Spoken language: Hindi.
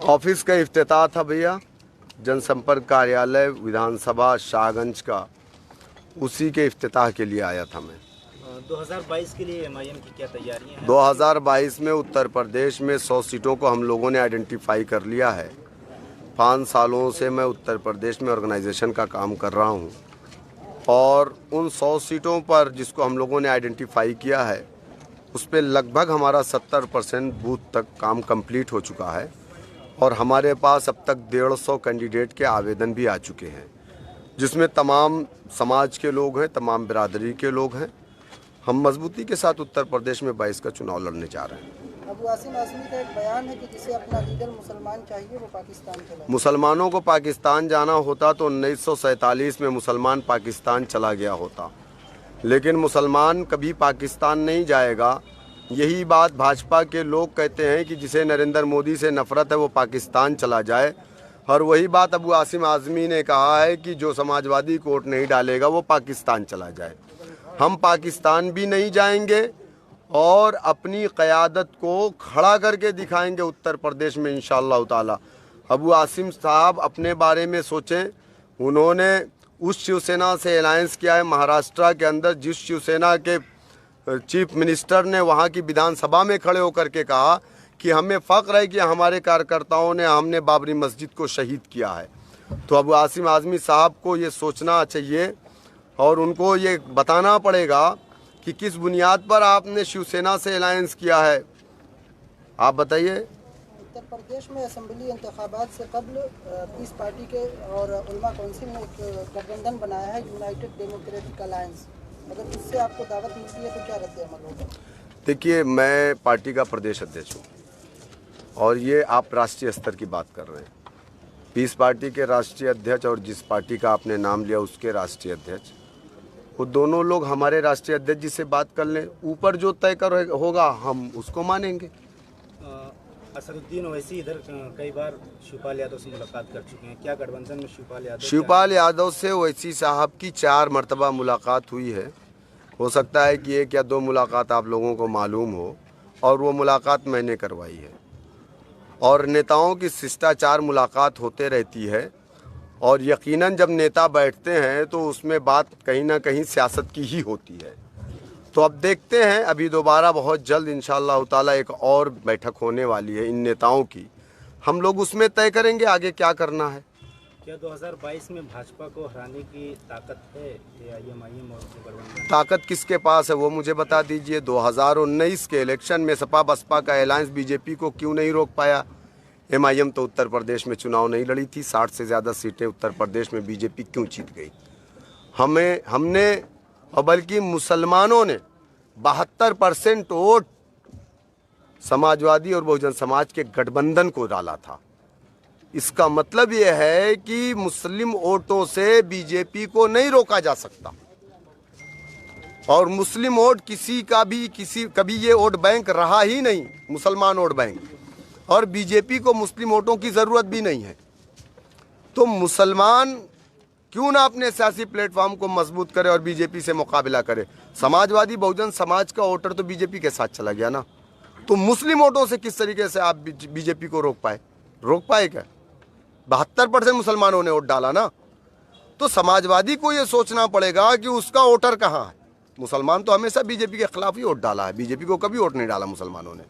ऑफिस का इफ्तिताह था भैया, जनसंपर्क कार्यालय विधानसभा शाहगंज का, उसी के इफ्तिताह के लिए आया था मैं। 2022 के लिए एमआईएम की क्या तैयारियां हैं? 2022 में उत्तर प्रदेश में 100 सीटों को हम लोगों ने आइडेंटिफाई कर लिया है। 5 सालों से मैं उत्तर प्रदेश में ऑर्गेनाइजेशन का काम कर रहा हूं और उन 100 सीटों पर जिसको हम लोगों ने आइडेंटिफाई किया है उस पर लगभग हमारा 70% बूथ तक काम कंप्लीट हो चुका है और हमारे पास अब तक 150 कैंडिडेट के आवेदन भी आ चुके हैं, जिसमें तमाम समाज के लोग हैं, तमाम बिरादरी के लोग हैं। हम मजबूती के साथ उत्तर प्रदेश में 22 का चुनाव लड़ने जा रहे हैं। अबू आसिम आज़मी का एक बयान है कि जिसे अपना लीडर मुसलमान चाहिए वो पाकिस्तान चला। मुसलमानों को पाकिस्तान जाना होता तो 1947 में मुसलमान पाकिस्तान चला गया होता, लेकिन मुसलमान कभी पाकिस्तान नहीं जाएगा। यही बात भाजपा के लोग कहते हैं कि जिसे नरेंद्र मोदी से नफरत है वो पाकिस्तान चला जाए, और वही बात अबू आसिम आज़मी ने कहा है कि जो समाजवादी को वोट नहीं डालेगा वो पाकिस्तान चला जाए। हम पाकिस्तान भी नहीं जाएंगे और अपनी क़यादत को खड़ा करके दिखाएंगे उत्तर प्रदेश में इंशाअल्लाह ताला। अबू आसिम साहब अपने बारे में सोचें, उन्होंने उस शिवसेना से अलायंस किया है महाराष्ट्र के अंदर जिस शिवसेना के चीफ मिनिस्टर ने वहाँ की विधानसभा में खड़े होकर के कहा कि हमें फ़ख्र है कि हमारे कार्यकर्ताओं ने हमने बाबरी मस्जिद को शहीद किया है। तो अबू आसिम आज़मी साहब को ये सोचना चाहिए और उनको ये बताना पड़ेगा कि किस बुनियाद पर आपने शिवसेना से अलायंस किया है। आप बताइए। उत्तर प्रदेश में असेंबली इंतखाबात से कबल पीस पार्टी के और उलमा काउंसिल ने एक गठबंधन बनाया है यूनाइटेड डेमोक्रेटिक अलायंस, अगर उससे आपको दावत मिलती है तो क्या रद्द अमल होगा? देखिए, मैं पार्टी का प्रदेश अध्यक्ष हूँ और ये आप राष्ट्रीय स्तर की बात कर रहे हैं। पीस पार्टी के राष्ट्रीय अध्यक्ष और जिस पार्टी का आपने नाम लिया उसके राष्ट्रीय अध्यक्ष, वो दोनों लोग हमारे राष्ट्रीय अध्यक्ष जी से बात कर लें, ऊपर जो तय कर होगा हम उसको मानेंगे। असदुद्दीन ओवैसी इधर कई बार शिवपाल यादव से मुलाकात कर चुके हैं, क्या गठबंधन में शिवपाल यादव से ओवैसी साहब की 4 मरतबा मुलाकात हुई है। हो सकता है कि 1 या 2 मुलाकात आप लोगों को मालूम हो और वो मुलाकात मैंने करवाई है। और नेताओं की शिष्टाचार मुलाकात होते रहती है और यकीनन जब नेता बैठते हैं तो उसमें बात कहीं ना कहीं सियासत की ही होती है। तो अब देखते हैं, अभी दोबारा बहुत जल्द इंशाअल्लाह ताला एक और बैठक होने वाली है इन नेताओं की, हम लोग उसमें तय करेंगे आगे क्या करना है। क्या 2022 में भाजपा को हराने की ताकत है एआईएम और गठबंधन? ताकत किसके पास है वो मुझे बता दीजिए। 2019 के इलेक्शन में सपा बसपा का अलायंस बीजेपी को क्यों नहीं रोक पाया? एमआईएम तो उत्तर प्रदेश में चुनाव नहीं लड़ी थी, 60 से ज़्यादा सीटें उत्तर प्रदेश में बीजेपी क्यों जीत गई? हमने और बल्कि मुसलमानों ने 72% वोट समाजवादी और बहुजन समाज के गठबंधन को डाला था। इसका मतलब यह है कि मुस्लिम वोटों से बीजेपी को नहीं रोका जा सकता और मुस्लिम वोट कभी ये वोट बैंक रहा ही नहीं, मुसलमान वोट बैंक, और बीजेपी को मुस्लिम वोटों की ज़रूरत भी नहीं है। तो मुसलमान क्यों ना अपने सियासी प्लेटफॉर्म को मजबूत करे और बीजेपी से मुकाबला करे। समाजवादी बहुजन समाज का वोटर तो बीजेपी के साथ चला गया ना, तो मुस्लिम वोटों से किस तरीके से आप बीजेपी को रोक पाए क्या? 72% मुसलमानों ने वोट डाला ना, तो समाजवादी को ये सोचना पड़ेगा कि उसका वोटर कहाँ है। मुसलमान तो हमेशा बीजेपी के खिलाफ ही वोट डाला है, बीजेपी को कभी वोट नहीं डाला मुसलमानों ने।